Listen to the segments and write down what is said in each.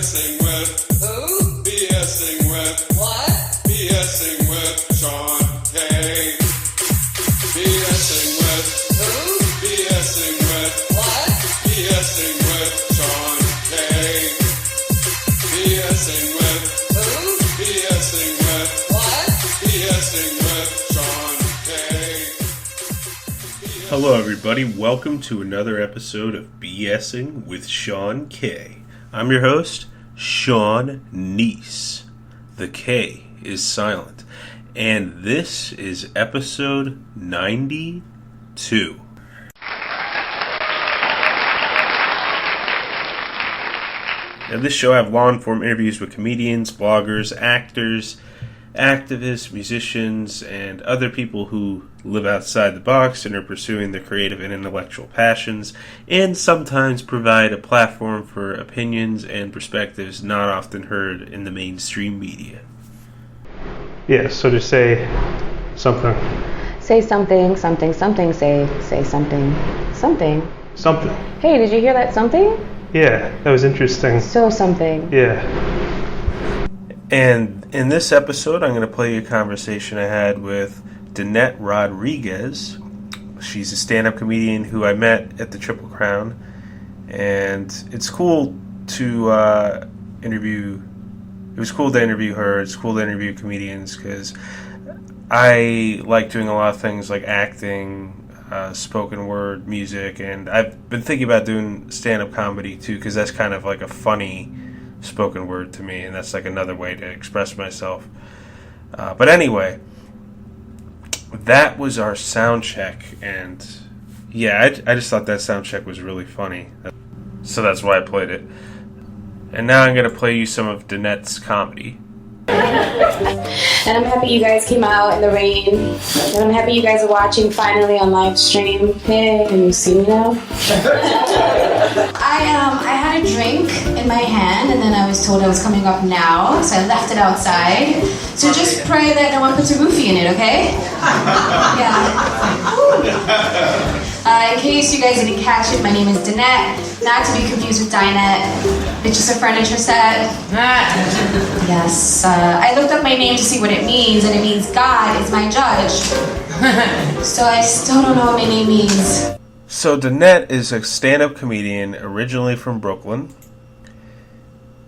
BSing with who? BSing with what? BSing with Sean K. BSing with who? BSing with what? BSing with Sean K. BSing with who? BSing with what? BSing with Sean K. Hello everybody, welcome to another episode of BSing with Sean K. I'm your host, Sean Kneese. The K is silent. And this is episode 92. In this show I have long-form interviews with comedians, bloggers, actors, activists, musicians, and other people who live outside the box and are pursuing their creative and intellectual passions, and sometimes provide a platform for opinions and perspectives not often heard in the mainstream media. Yeah, so just say something. Say something, something, something, say something, something. Something. Hey, did you hear that something? Yeah, that was interesting. So something. Yeah. And in this episode, I'm going to play you a conversation I had with Danette Rodriguez. She's a stand-up comedian who I met at the Triple Crown. And it's cool to interview... It was cool to interview her. It's cool to interview comedians because I like doing a lot of things like acting, spoken word, music, and I've been thinking about doing stand-up comedy too because that's kind of like a funny spoken word to me, and that's like another way to express myself. But anyway, that was our sound check, and yeah, I just thought that sound check was really funny, so that's why I played it. And now I'm going to play you some of Danette's comedy. And I'm happy you guys came out in the rain. And I'm happy you guys are watching finally on live stream. Hey, can you see me now? I had a drink in my hand and then I was told I was coming up now, so I left it outside. So just pray that no one puts a roofie in it, okay? Yeah. In case you guys didn't catch it, my name is Danette, not to be confused with Dinette. It's just a furniture set. Yes, I looked up my name to see what it means, and it means God is my judge. So I still don't know what my name means. So Danette is a stand-up comedian originally from Brooklyn.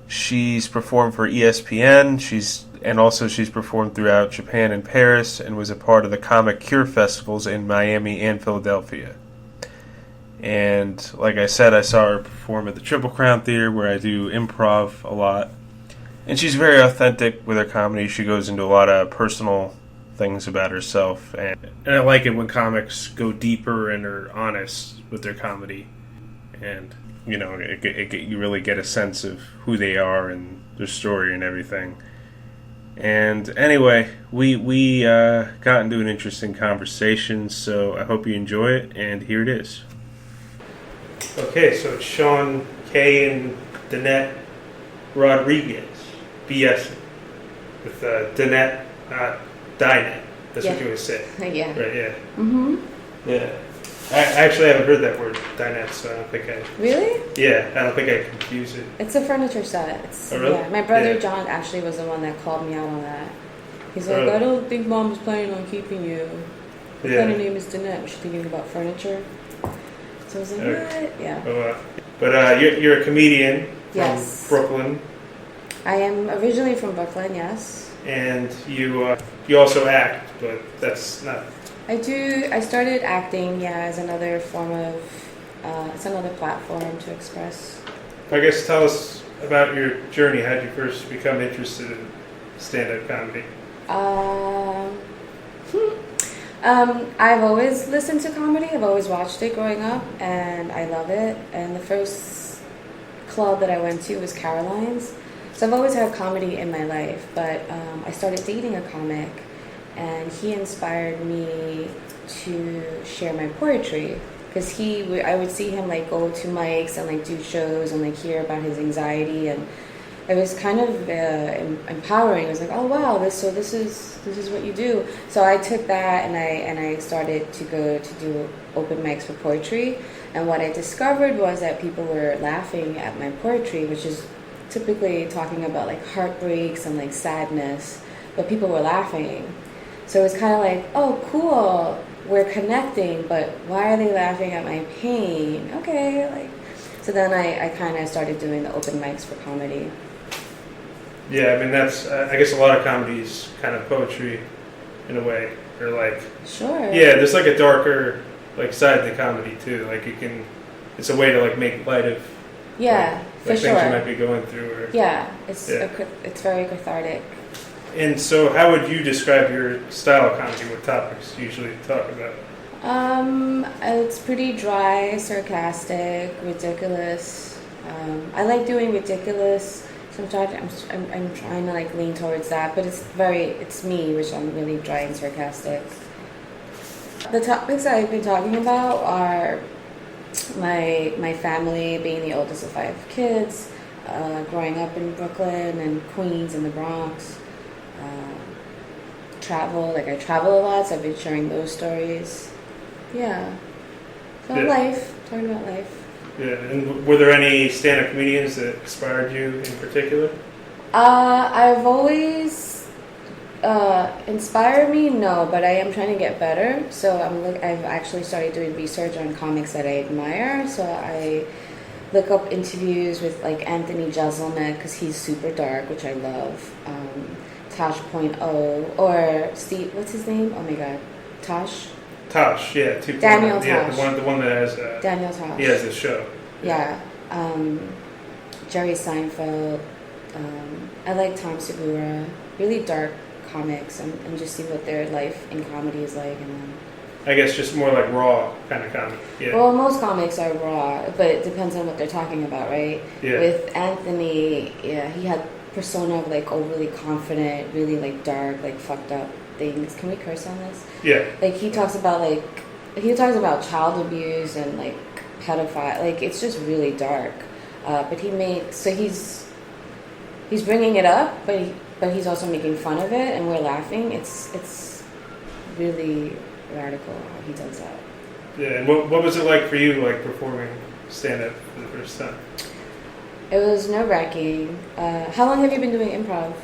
She's performed for ESPN. She's performed throughout Japan and Paris, and was a part of the Comic Cure festivals in Miami and Philadelphia. And like I said, I saw her perform at the Triple Crown Theater, where I do improv a lot. And she's very authentic with her comedy. She goes into a lot of personal things about herself. And I like it when comics go deeper and are honest with their comedy. And, you know, you really get a sense of who they are and their story and everything. And anyway, we got into an interesting conversation, so I hope you enjoy it, and here it is. Okay, so it's Sean K. and Danette Rodriguez, BSing, with Danette, Dinette. That's what you would say. Yeah. Right, yeah. Mm-hmm. Yeah. I actually haven't heard that word, Dinette, so I don't think I... Really? Yeah, I don't think I confuse it. It's a furniture set. Oh, really? Yeah. My brother Yeah. John actually was the one that called me out on that. He's like, I don't think Mom's planning on keeping you. What kind of name is Danette? Was she thinking about furniture? So I was like, what? Yeah. Oh, but you're a comedian from Yes. Brooklyn. I am originally from Brooklyn, yes. And you also act, but that's not... I started acting, as another form of, it's another platform to express. I guess tell us about your journey. How did you first become interested in stand-up comedy? I've always listened to comedy. I've always watched it growing up, and I love it. And the first club that I went to was Caroline's. So I've always had comedy in my life, but I started dating a comic, and he inspired me to share my poetry. Because I would see him like go to mics and like do shows and like hear about his anxiety, and it was kind of empowering. It was like, oh wow, this is what you do. So I took that and I started to go to do open mics for poetry. And what I discovered was that people were laughing at my poetry, which is typically talking about like heartbreaks and like sadness, but people were laughing. So it was kind of like, oh, cool, we're connecting, but why are they laughing at my pain? Okay, like, so then I kind of started doing the open mics for comedy. Yeah, I mean, that's, I guess a lot of comedy is kind of poetry in a way, or like, Sure. yeah, there's like a darker like side to comedy too. Like it's a way to like make light of Yeah, like for things sure. you might be going through. Or, Yeah, it's Yeah. it's very cathartic. And so, how would you describe your style of comedy? What topics do you usually talk about? It's pretty dry, sarcastic, ridiculous. I like doing ridiculous. Sometimes I'm trying to like lean towards that, but it's me, which I'm really dry and sarcastic. The topics that I've been talking about are my family, being the oldest of 5 kids, growing up in Brooklyn and Queens and the Bronx. Travel, like I travel a lot, so I've been sharing those stories. Yeah. So Yeah. life, talking about life. Yeah, and were there any stand-up comedians that inspired you in particular? I've always inspired me, no, but I am trying to get better. So I've actually started doing research on comics that I admire. So I look up interviews with like Anthony Jeselnik because he's super dark, which I love. Tosh.0 or Steve, what's his name? Oh my God, Tosh. Tosh, yeah, 2.0. Daniel Yeah, Tosh. the one that has Daniel Tosh. he has this show. Yeah. Jerry Seinfeld. I like Tom Segura. Really dark comics and just see what their life in comedy is like. And then, I guess just more like raw kind of comedy. Yeah. well, most comics are raw, but it depends on what they're talking about, right? Yeah. With Anthony, yeah, he had persona of like overly confident, really like dark, like fucked up things. Can we curse on this? Yeah. Like he talks about child abuse and like pedophile. Like it's just really dark. But he's bringing it up, but he's also making fun of it, and we're laughing. It's really radical how he does that. Yeah. And what was it like for you, like performing stand-up for the first time? It was nerve-wracking. How long have you been doing improv?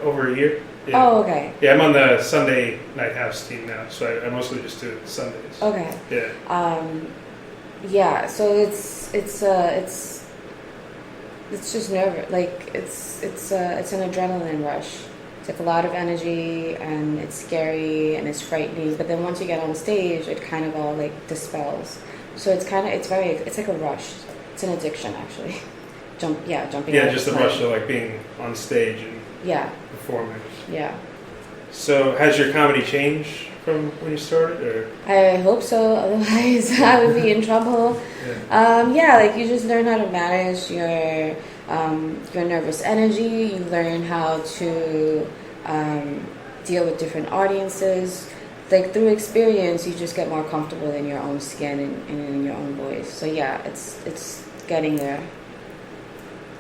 Over a year. Yeah. Oh, okay. Yeah, I'm on the Sunday Night House team now, so I mostly just do it Sundays. Okay. Yeah. Yeah. So it's just it's an adrenaline rush. It's like a lot of energy and it's scary and it's frightening. But then once you get on stage, it kind of all like dispels. So it's like a rush. It's an addiction actually. Jumping. Yeah, out just of the plane. rush of like being on stage and Yeah. performing. Yeah. So has your comedy changed from when you started, or? I hope so. Otherwise, I would be in trouble. Yeah. Like you just learn how to manage your nervous energy. You learn how to deal with different audiences. Like through experience, you just get more comfortable in your own skin and in your own voice. So yeah, it's getting there.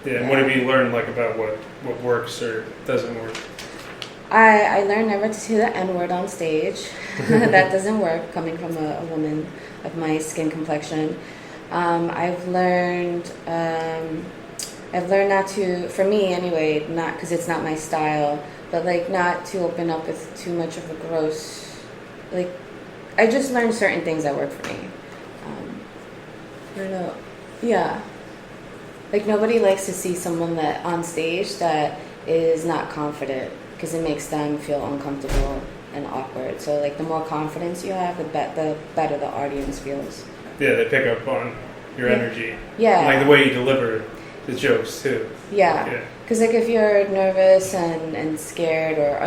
Yeah. And what have you learned like about what works or doesn't work? I learned never to say the N-word on stage. That doesn't work, coming from a woman of my skin complexion. I've learned not to, for me anyway, not because it's not my style, but like not to open up with too much of a gross, like, I just learned certain things that work for me. I don't know. Yeah. Like nobody likes to see someone that on stage that is not confident, because it makes them feel uncomfortable and awkward. So like the more confidence you have, the better the audience feels. Yeah, they pick up on your energy. Yeah. And, like the way you deliver the jokes too. Yeah. Because like if you're nervous and scared or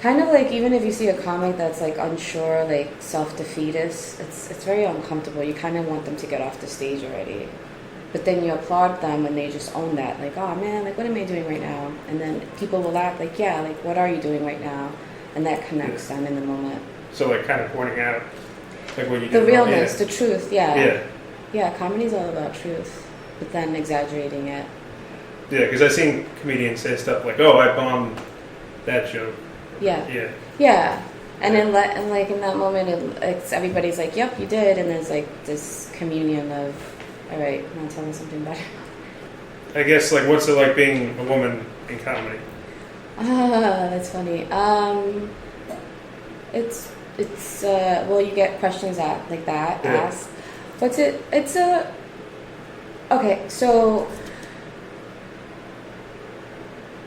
kind of like even if you see a comic that's like unsure, like self-defeatist, it's very uncomfortable. You kind of want them to get off the stage already. But then you applaud them when they just own that. Like, oh man, like what am I doing right now? And then people will laugh like, yeah, like what are you doing right now? And that connects them in the moment. So like kind of pointing out like what you The do. realness, the truth, yeah. Yeah. Yeah, comedy's all about truth, but then exaggerating it. Yeah, because I've seen comedians say stuff like, "Oh, I bombed that joke." Yeah. Yeah. Yeah. And then like in that moment, it's everybody's like, "Yep, you did," and there's like this communion of, "All right, now tell me something better." I guess, like, what's it like being a woman in comedy? That's funny. It's well, you get questions like that asked. But okay, so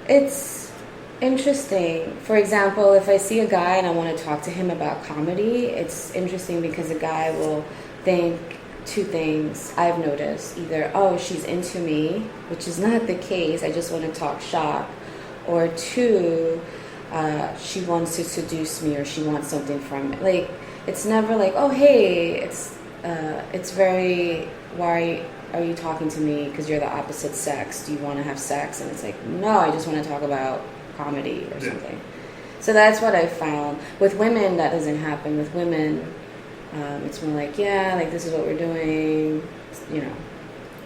it's interesting. For example, if I see a guy and I want to talk to him about comedy, it's interesting because a guy will think two things I've noticed. Either, oh, she's into me, which is not the case, I just want to talk shop. Or two, she wants to seduce me or she wants something from me. Like, it's never like, oh, hey, it's very, why are you talking to me because you're the opposite sex? Do you want to have sex? And it's like, no, I just want to talk about comedy or something. So that's what I found. With women, that doesn't happen. With women, it's more like, yeah, like this is what we're doing, you know.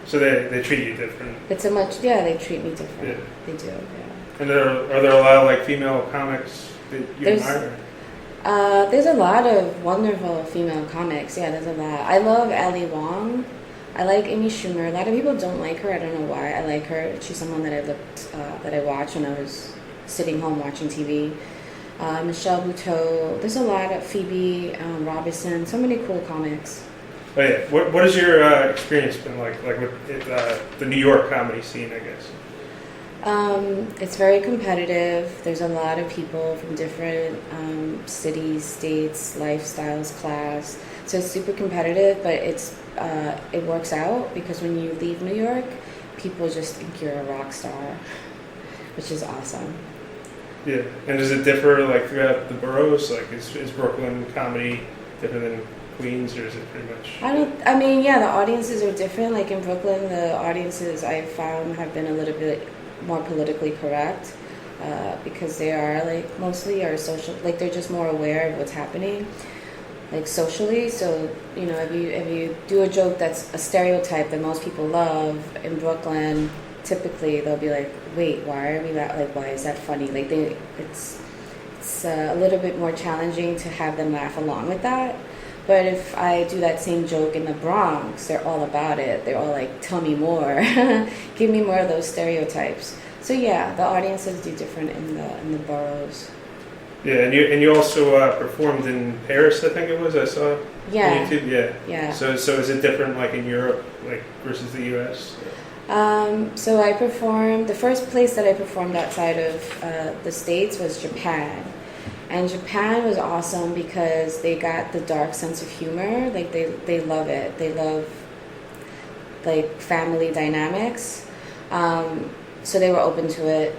So they treat you different. It's they treat me different. Yeah. They do, yeah. And are there a lot of, like, female comics that you admire? There's a lot of wonderful female comics. Yeah, there's a lot. I love Ali Wong. I like Amy Schumer. A lot of people don't like her. I don't know why. I like her. She's someone that I watched when I was sitting home watching TV. Michelle Buteau. There's a lot of Phoebe Robinson. So many cool comics. Oh yeah. What has your experience been like with the New York comedy scene, I guess? It's very competitive. There's a lot of people from different cities, states, lifestyles, class. So it's super competitive, but it works out because when you leave New York, people just think you're a rock star, which is awesome. Yeah. And does it differ, like, throughout the boroughs? Like, is Brooklyn comedy different than Queens, or is it pretty much? I mean, yeah, the audiences are different. Like in Brooklyn, the audiences I've found have been a little bit more politically correct because they are, like, mostly are social, like they're just more aware of what's happening, like socially. So, you know, if you do a joke that's a stereotype that most people love in Brooklyn, typically they'll be like, wait, why are we that, like, why is that funny? Like it's a little bit more challenging to have them laugh along with that. But if I do that same joke in the Bronx, they're all about it. They're all like, tell me more. Give me more of those stereotypes. So yeah, the audiences do different in the boroughs. Yeah, and you also performed in Paris, I think it was, I saw on YouTube. Yeah. So is it different, like, in Europe, like, versus the US? So I performed, the first place that I performed outside of the States was Japan. And Japan was awesome because they got the dark sense of humor. Like, they love it. They love, like, family dynamics. So they were open to it.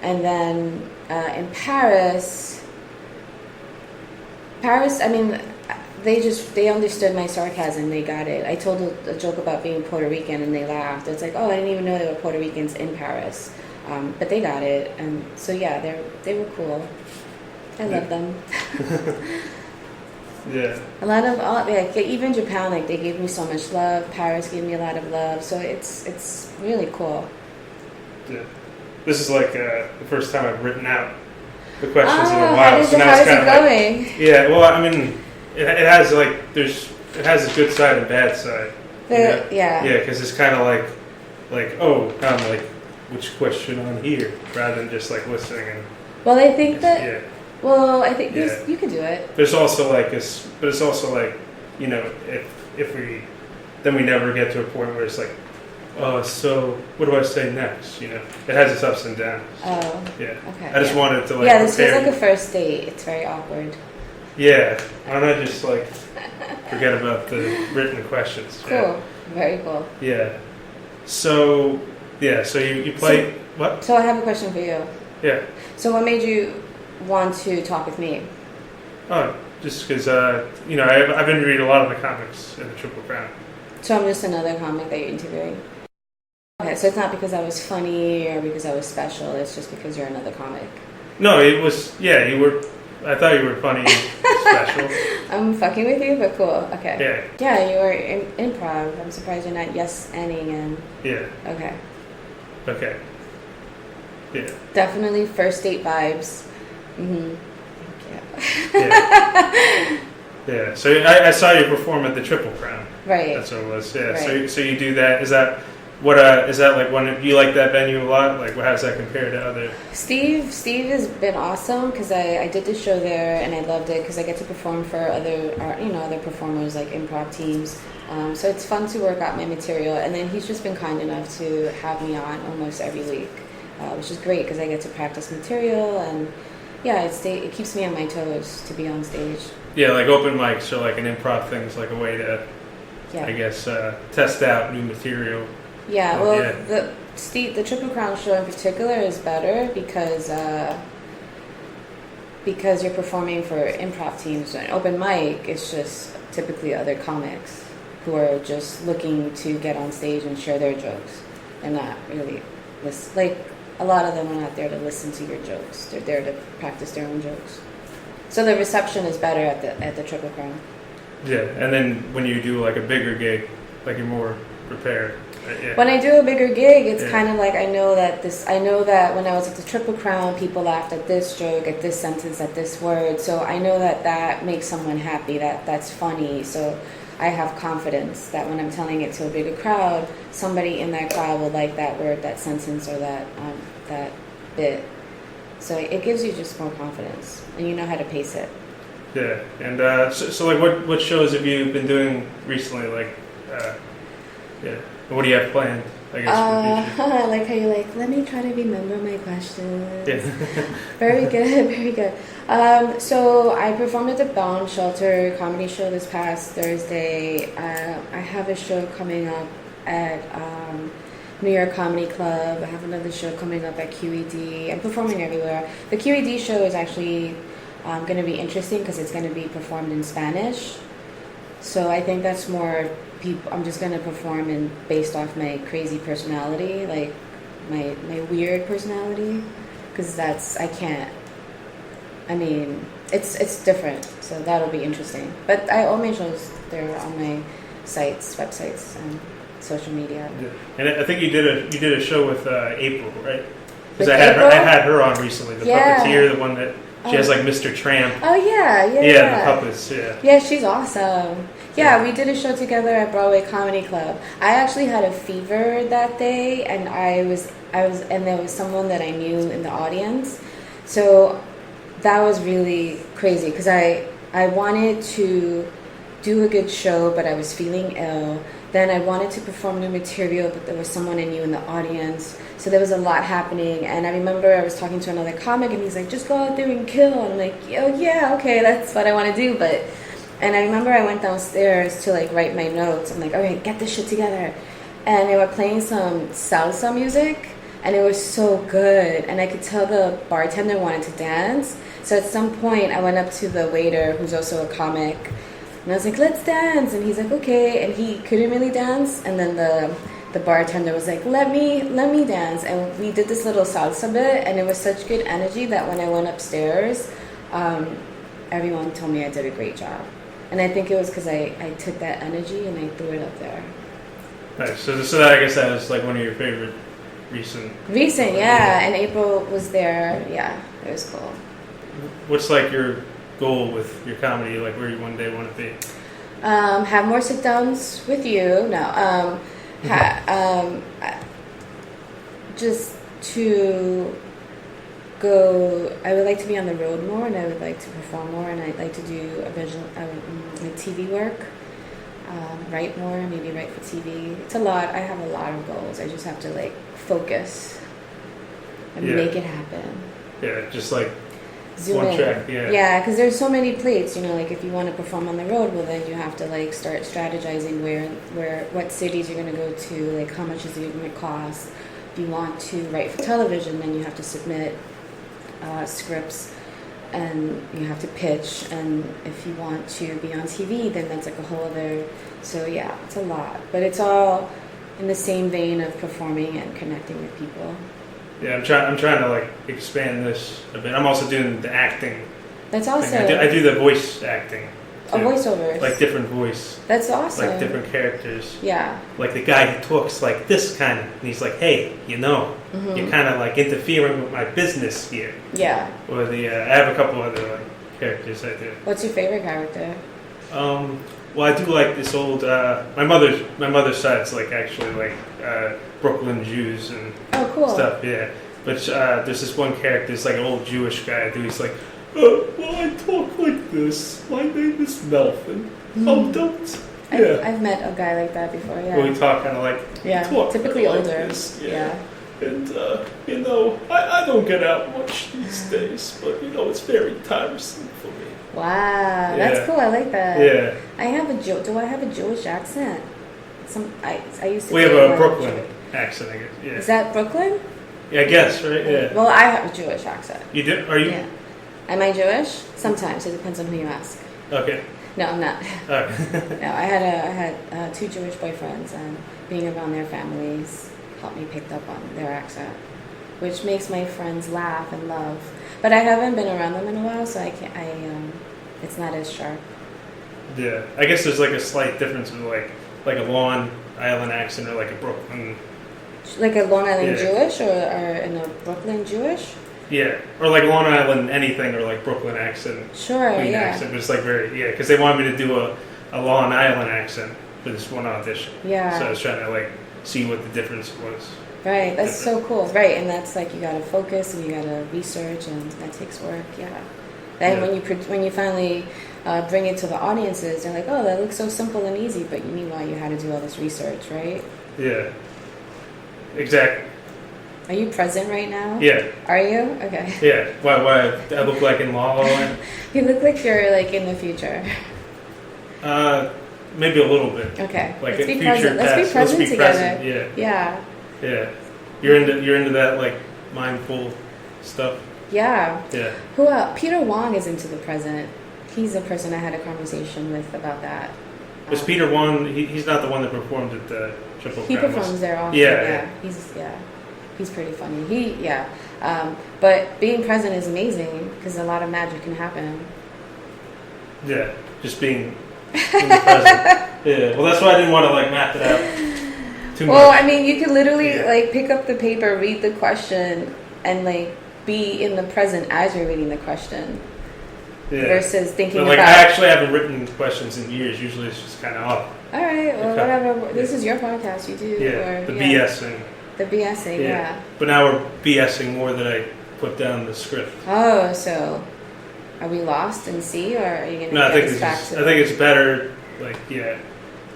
And then in Paris, I mean, they understood my sarcasm. They got it. I told a joke about being Puerto Rican and they laughed. It's like, oh, I didn't even know there were Puerto Ricans in Paris. But they got it. And so, yeah, they were cool. I love them. Yeah. A lot of, like, even Japan, like, they gave me so much love. Paris gave me a lot of love. So it's really cool. Yeah. This is like the first time I've written out the questions in a while. How is it going? Like, yeah. Well, I mean, it has, like, it has a good side and bad side. Yeah. Yeah, because it's kind of like oh, kind of like, which question on here, rather than just, like, listening and. Well, I think that. Yeah. Well, I think you could do it. There's also, like, but it's also like, you know, if we never get to a point where it's like, oh, so what do I say next? You know, it has its ups and downs. Oh. Yeah. Okay. I just wanted to, like. Yeah, this feels like a first date. It's very awkward. Yeah. Why don't I just, like, forget about the written questions? Cool. Yeah. Very cool. Yeah. So you play what? So I have a question for you. Yeah. So what made you want to talk with me? Oh, just because you know, I've interviewed a lot of the comics in the Triple Crown. So I'm just another comic that you're interviewing. Okay, so it's not because I was funny or because I was special. It's just because you're another comic. No, it was. Yeah, you were. I thought you were funny and special. I'm fucking with you, but cool. Okay. Yeah. Yeah, you were in improv. I'm surprised you're not yes-ending and. Yeah. Okay. Okay. Yeah. Definitely first date vibes. Mm-hmm. Thank you. Yeah. Yeah. So I saw you perform at the Triple Crown. Right. That's what it was. Yeah. Right. So you do that. Is that What is that like? When you like that venue a lot? Like, how does that compare to other? Steve has been awesome because I did the show there and I loved it because I get to perform for other performers like improv teams. So it's fun to work out my material, and then he's just been kind enough to have me on almost every week, which is great because I get to practice material and yeah, it keeps me on my toes to be on stage. Yeah, like open mics or like an improv thing is like a way to, Yeah. I guess, test out new material. Yeah, well, Yeah. the Triple Crown show in particular is better because you're performing for improv teams. An open mic, it's just typically other comics who are just looking to get on stage and share their jokes. They're not really a lot of them are not there to listen to your jokes. They're there to practice their own jokes. So the reception is better at the Triple Crown. Yeah, and then when you do like a bigger gig, like you're more prepared. Yeah. When I do a bigger gig, it's Yeah. kind of like I know that when I was at the Triple Crown, people laughed at this joke, at this sentence, at this word. So I know that makes someone happy, that's funny. So I have confidence that when I'm telling it to a bigger crowd, somebody in that crowd will like that word, that sentence, or that bit. So it gives you just more confidence, and you know how to pace it. Yeah, and so like what shows have you been doing recently? Like, yeah, what do you have planned? I guess. I like how you're like, let me try to remember my questions. Yeah. Very good, very good. So I performed at the Bound Shelter comedy show this past Thursday. I have a show coming up at New York Comedy Club. I have another show coming up at QED. I'm performing everywhere. The QED show is actually going to be interesting because it's going to be performed in Spanish. So I think that's more people. I'm just going to perform based off my crazy personality, like my weird personality, because it's different. So that'll be interesting. But all my shows, they're on my websites, and social media. Yeah. And I think you did a show with April, right? Because With I April? had her on recently. The Yeah. puppeteer, the one that she has like Mr. Tramp. Oh yeah. Yeah, the puppets. Yeah. Yeah, she's awesome. Yeah, Yeah. we did a show together at Broadway Comedy Club. I actually had a fever that day, and and there was someone that I knew in the audience. So that was really crazy because I wanted to do a good show, but I was feeling ill. Then I wanted to perform new material, but there was someone I knew in the audience. So there was a lot happening. And I remember I was talking to another comic, and he's like, just go out there and kill. And I'm like, oh, yeah, okay, that's what I want to do. And I remember I went downstairs to like write my notes. I'm like, all right, get this shit together. And they were playing some salsa music, and it was so good. And I could tell the bartender wanted to dance. So at some point, I went up to the waiter, who's also a comic, and I was like, let's dance. And he's like, okay. And he couldn't really dance. And then the bartender was like, let me dance. And we did this little salsa bit, and it was such good energy that when I went upstairs, everyone told me I did a great job. And I think it was because I took that energy and I threw it up there. Nice. So that, I guess that was like one of your favorite recent. Recent, yeah. And April was there. Yeah, it was cool. What's like your goal with your comedy? Like where you one day want to be? Have more sit downs with you. No. Just to go. I would like to be on the road more, and I would like to perform more, and I'd like to do like TV work. Write more, maybe write for TV. It's a lot. I have a lot of goals. I just have to like focus and make it happen. Yeah, just like Zoom one in. track. Yeah. Yeah, because there's so many plates. Like if you want to perform on the road, well then you have to like start strategizing what cities you're gonna go to, like how much is it gonna cost. If you want to write for television, then you have to submit scripts, and you have to pitch. And if you want to be on TV, then that's like a whole other. So yeah, it's a lot, but it's all in the same vein of performing and connecting with people. Yeah, I'm trying to like expand this a bit. I'm also doing the acting. That's awesome. I do the voice acting. A too. voiceovers. Like different voice. That's awesome. Like different characters. Yeah. Like the guy who talks like this kind of, and he's like, hey, you're kind of like interfering with my business here. Yeah. Or I have a couple other like characters I do. What's your favorite character? Well, I do like this old. My mother's side's like actually like Brooklyn Jews and Oh, cool. stuff. Yeah, but there's this one character. It's like an old Jewish guy. Who he's like, well, I talk like this. My name is Melvin. Oh, don't. Yeah. I've met a guy like that before. Yeah. Well, we talk kind of like. Yeah. Talk Typically like older. this. Yeah. And, I don't get out much these days, but, it's very tiresome for me. Wow, Yeah. that's cool. I like that. Yeah. Do I have a Jewish accent? I used to. We have date a one Brooklyn Jew- accent, I guess. Yeah. Is that Brooklyn? Yeah, I guess, right? Yeah. Well, I have a Jewish accent. You do? Are you? Yeah. Am I Jewish? Sometimes. It depends on who you ask. Okay. No, I'm not. Okay. No, I had 2 Jewish boyfriends, and being around their families helped me pick up on their accent, which makes my friends laugh and love. But I haven't been around them in a while, so I can't. It's not as sharp. Yeah. I guess there's like a slight difference in like a Long Island accent or like a Brooklyn. Like a Long Island Yeah. Jewish or in a Brooklyn Jewish? Yeah. Or like Long Island anything or like Brooklyn accent. Sure, Queen yeah. accent. But it's like because they wanted me to do a Long Island accent for this one audition. Yeah. So I was trying to like see what the difference was. Right, that's so cool. Right, and that's like you gotta focus and you gotta research, and that takes work. Yeah. And Yeah. when you finally bring it to the audiences, they're like, "Oh, that looks so simple and easy," but meanwhile you had to do all this research, right? Yeah. Exactly. Are you present right now? Yeah. Are you? Okay. Yeah. Why I look like in La La Land? You look like you're like in the future. Maybe a little bit. Okay. Like Let's a be future present. Let's past. be present Let's be together. present. Yeah. Yeah. Yeah. You're into that like mindful stuff. Yeah. Yeah. Who else? Peter Wong is into the present. He's a person I had a conversation with about that. Was Peter Wong? He's not the one that performed at the Triple He Crown, was performs there often. Yeah. He's pretty funny. But being present is amazing because a lot of magic can happen. Yeah. Just being in the present. Yeah. Well, that's why I didn't want to like map it out too Well, much. I mean, you could literally Yeah. like pick up the paper, read the question, and like be in the present as you're reading the question Yeah. versus thinking But like about. I actually haven't written questions in years. Usually it's just kind of off. All right, well, Okay. whatever. This is your podcast. You do. Yeah. Or, The yeah, BSing. The BSing. Yeah. But now we're BSing more than I put down the script. Oh, so are we lost in C, or are you gonna No, I get think us back to? I think it's better. Like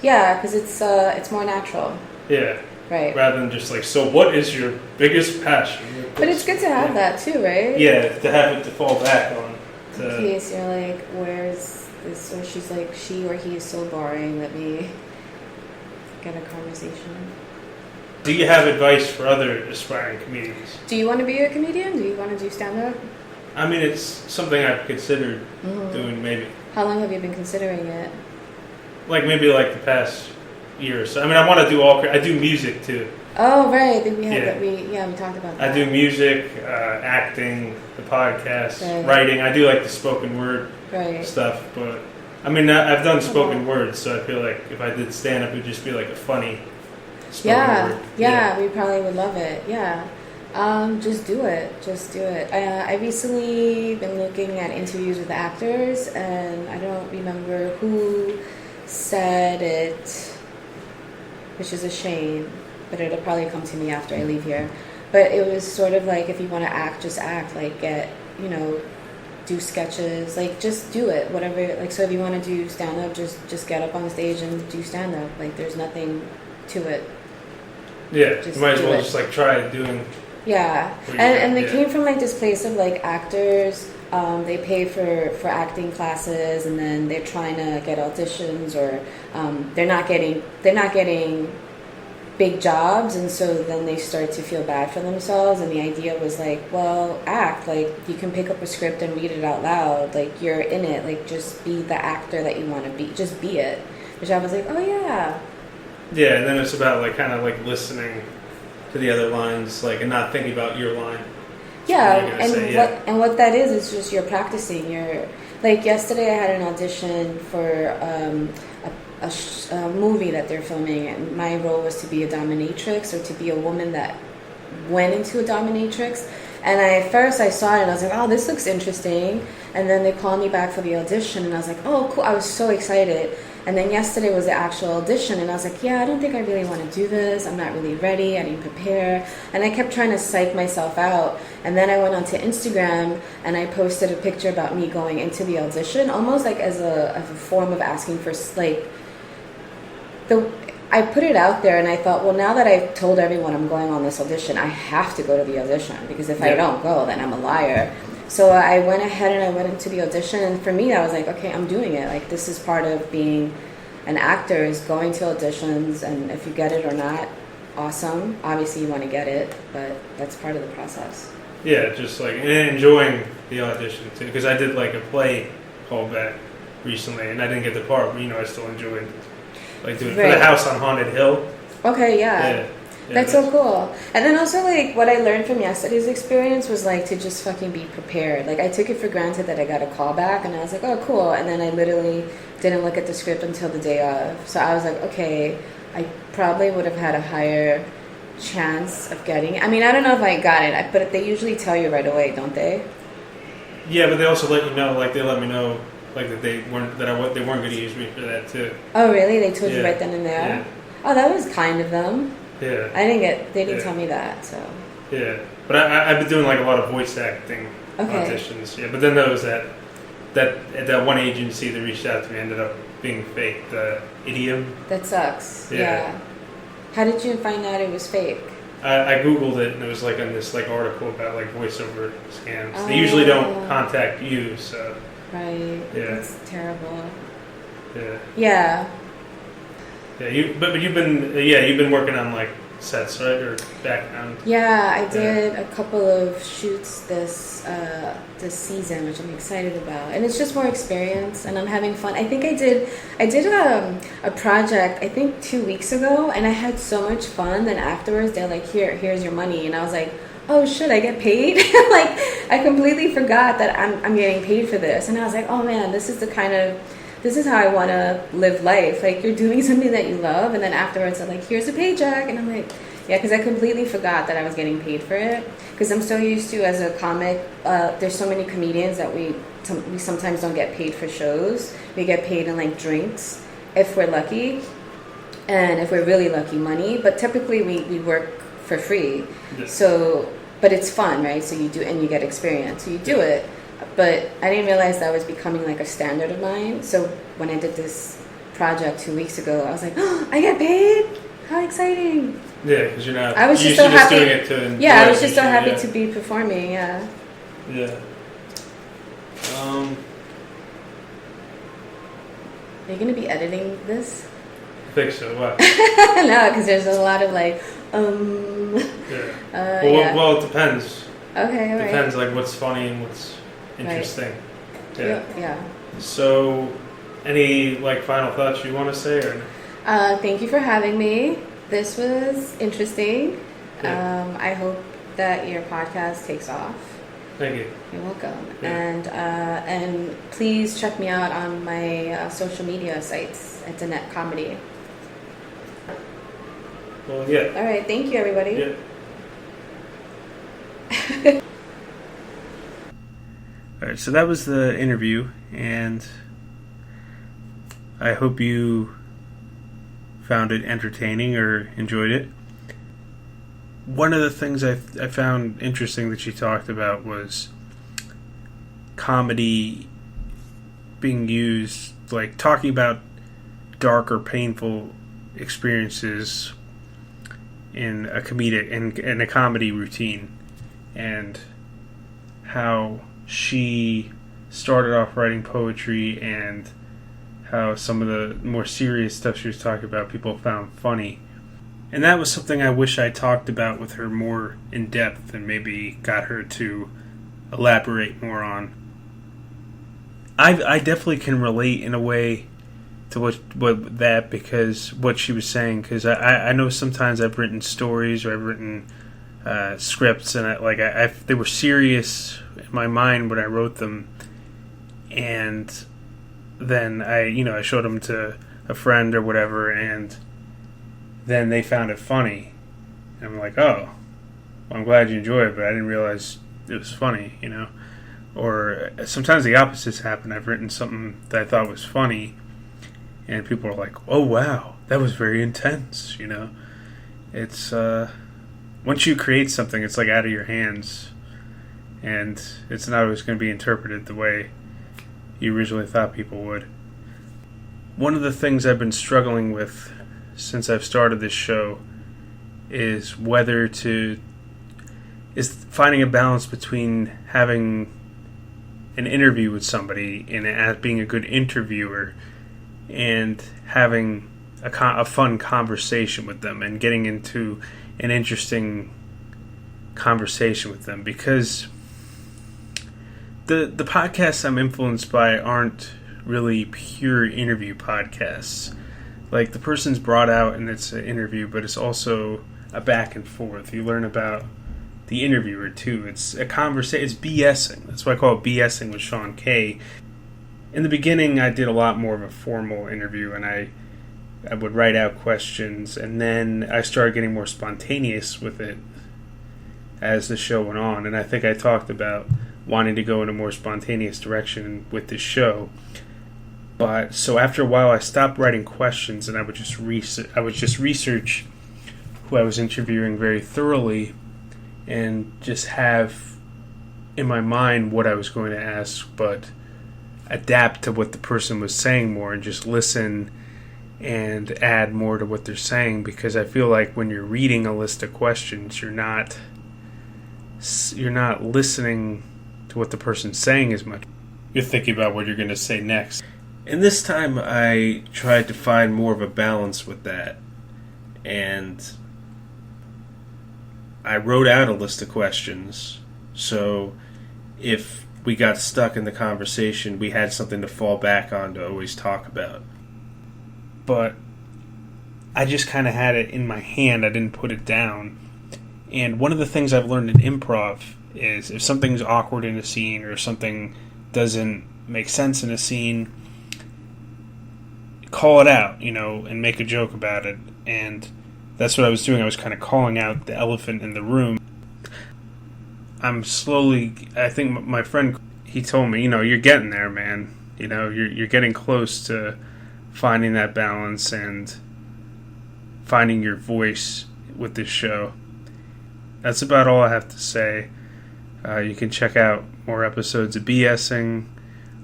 Yeah, because it's more natural, yeah. right? Rather than just like, so what is your biggest passion? But it's good to have that too, right? Yeah, to have it to fall back on. In case you're like, where's this? Or she's like, she or he is so boring. Let me get a conversation. Do you have advice for other aspiring comedians? Do you want to be a comedian? Do you want to do stand-up? I mean, it's something I've considered doing maybe. How long have you been considering it? Like maybe like the past year or so. I mean, I want to do I do music too. Oh, right. Then we had Yeah. that. We talked about that. I do music, acting, the podcast, Right. writing. I do like the spoken word Right. stuff, but I mean, I've done spoken words, so I feel like if I did stand up, it would just be like a funny spoken word. Yeah, we probably would love it. Yeah. Just do it. Just do it. I recently been looking at interviews with actors, and I don't remember who said it, which is a shame, but it'll probably come to me after I leave here. But it was sort of like, if you want to act, just act. Like, do sketches. Like, just do it. Whatever. Like, so if you want to do stand-up, just get up on stage and do stand-up. Like, there's nothing to it. Yeah, Just you might as do well it. just like try doing. Yeah, What do you and think? they came from like this place of like actors. They pay for acting classes, and then they're trying to get auditions, or they're not getting big jobs, and so then they start to feel bad for themselves. And the idea was like, well, act. Like, you can pick up a script and read it out loud. Like, you're in it. Like, just be the actor that you want to be. Just be it. Which I was like, oh yeah. Yeah, and then it's about like kind of like listening to the other lines, like, and not thinking about your line. Yeah, What are you gonna and say? Yeah. what that is just you're practicing. You're like, yesterday I had an audition for a movie that they're filming, and my role was to be a dominatrix, or to be a woman that went into a dominatrix. And at first I saw it and I was like, oh, this looks interesting. And then they called me back for the audition, and I was like, oh, cool. I was so excited. And then yesterday was the actual audition, and I was like, yeah, I don't think I really want to do this. I'm not really ready. I didn't prepare. And I kept trying to psych myself out. And then I went onto Instagram, and I posted a picture about me going into the audition, almost like as a form of asking for, like, I put it out there, and I thought, well, now that I've told everyone I'm going on this audition, I have to go to the audition, because if I don't go, then I'm a liar. So I went ahead and I went into the audition, and for me, I was like, okay, I'm doing it. Like, this is part of being an actor, is going to auditions, and if you get it or not, awesome. Obviously, you want to get it, but that's part of the process. Yeah, just like and enjoying the audition too, because I did like a play callback recently, and I didn't get the part, but I still enjoyed like doing for the House on Haunted Hill. Okay, yeah. Yeah, that's so cool. And then also, like, what I learned from yesterday's experience was, like, to just fucking be prepared. Like, I took it for granted that I got a call back, and I was like, oh, cool. And then I literally didn't look at the script until the day of. So I was like, okay, I probably would have had a higher chance of getting it. I mean, I don't know if I got it, but they usually tell you right away, don't they? Yeah, but they also let you know, like, they let me know, like, that they weren't going to use me for that, too. Oh, really? They told you right then and there? Yeah. Oh, that was kind of them. Yeah. They didn't tell me that, so. Yeah. But I've been doing like a lot of voice acting auditions. Yeah. But then there was that one agency that reached out to me ended up being fake, the Idiom. That sucks. Yeah. How did you find out it was fake? I Googled it, and it was like on this like article about like voiceover scams. They usually don't contact you, so. Right. Yeah. That's terrible. Yeah. Yeah. Yeah, you've been working on like sets, right, or background? Yeah, I did a couple of shoots this season, which I'm excited about, and it's just more experience, and I'm having fun. I think I did a project I think 2 weeks ago, and I had so much fun. Then afterwards, they're like, here's your money, and I was like, oh shit, I get paid. Like, I completely forgot that I'm getting paid for this, and I was like, oh man, this is how I want to live life. Like, you're doing something that you love, and then afterwards, I'm like, here's a paycheck. And I'm like, yeah, because I completely forgot that I was getting paid for it. Because I'm so used to, as a comic, there's so many comedians that we sometimes don't get paid for shows. We get paid in, like, drinks, if we're lucky. And if we're really lucky, money. But typically, we work for free. Yeah. So, but it's fun, right? So you do, and you get experience. So you do it. But I didn't realize that was becoming like a standard of mine. So when I did this project 2 weeks ago, I was like, oh, I get paid? How exciting. Yeah, because you're not. I was just so happy. Doing it to I was just so happy to be performing, yeah. Yeah. Are you going to be editing this? I think so. What? No, because there's a lot of like, Yeah. Well, it depends. Okay, all right. Depends, like, what's funny and what's interesting. Right. Yeah. So, any like final thoughts you want to say, or? Thank you for having me. This was interesting. Yeah. I hope that your podcast takes off. Thank you. You're welcome. Yeah. And please check me out on my social media sites at Danette Comedy. Well, yeah. All right. Thank you, everybody. Yeah. All right, so that was the interview, and I hope you found it entertaining or enjoyed it. One of the things I found interesting that she talked about was comedy being used, like talking about dark or painful experiences in a comedy routine, and how she started off writing poetry and how some of the more serious stuff she was talking about people found funny. And that was something I wish I talked about with her more in depth and maybe got her to elaborate more on. I definitely can relate in a way to what that, because what she was saying, because I know sometimes I've written stories or I've written scripts, and they were serious in my mind when I wrote them, and then I showed them to a friend or whatever, and then they found it funny, and I'm like, oh, well, I'm glad you enjoy it, but I didn't realize it was funny, Or sometimes the opposites happen. I've written something that I thought was funny, and people are like, "Oh wow, that was very intense." You know, it's once you create something, it's like out of your hands, and it's not always going to be interpreted the way you originally thought people would. One of the things I've been struggling with since I've started this show is finding a balance between having an interview with somebody and being a good interviewer and having a fun conversation with them and getting into an interesting conversation with them, because the podcasts I'm influenced by aren't really pure interview podcasts. Like, the person's brought out and it's an interview, but it's also a back and forth. You learn about the interviewer too. It's a conversation. It's BSing. That's why I call it BSing with Sean K. In the beginning, I did a lot more of a formal interview, and I would write out questions, and then I started getting more spontaneous with it as the show went on. And I think I talked about wanting to go in a more spontaneous direction with this show. But so after a while, I stopped writing questions, and I would just research who I was interviewing very thoroughly, and just have in my mind what I was going to ask, but adapt to what the person was saying more, and just listen and add more to what they're saying. Because I feel like when you're reading a list of questions, you're not listening to what the person's saying as much. You're thinking about what you're going to say next. And this time I tried to find more of a balance with that, and I wrote out a list of questions, so if we got stuck in the conversation, we had something to fall back on to always talk about. But I just kind of had it in my hand. I didn't put it down. And one of the things I've learned in improv is if something's awkward in a scene or something doesn't make sense in a scene, call it out, and make a joke about it. And that's what I was doing. I was kind of calling out the elephant in the room. I think my friend, he told me, you're getting there, man. You're getting close to finding that balance and finding your voice with this show. That's about all I have to say. You can check out more episodes of BSing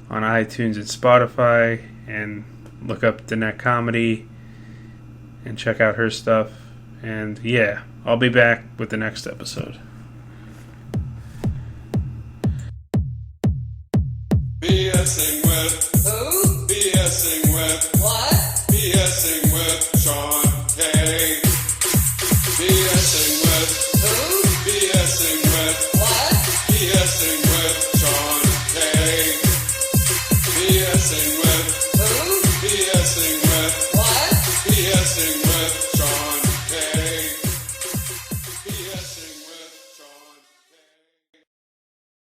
on iTunes and Spotify, and look up Danette Comedy and check out her stuff. And yeah, I'll be back with the next episode. BSing with who? BSing with what? BSing with Sean K. BSing with who? BSing with what? BSing with Sean K. BSing with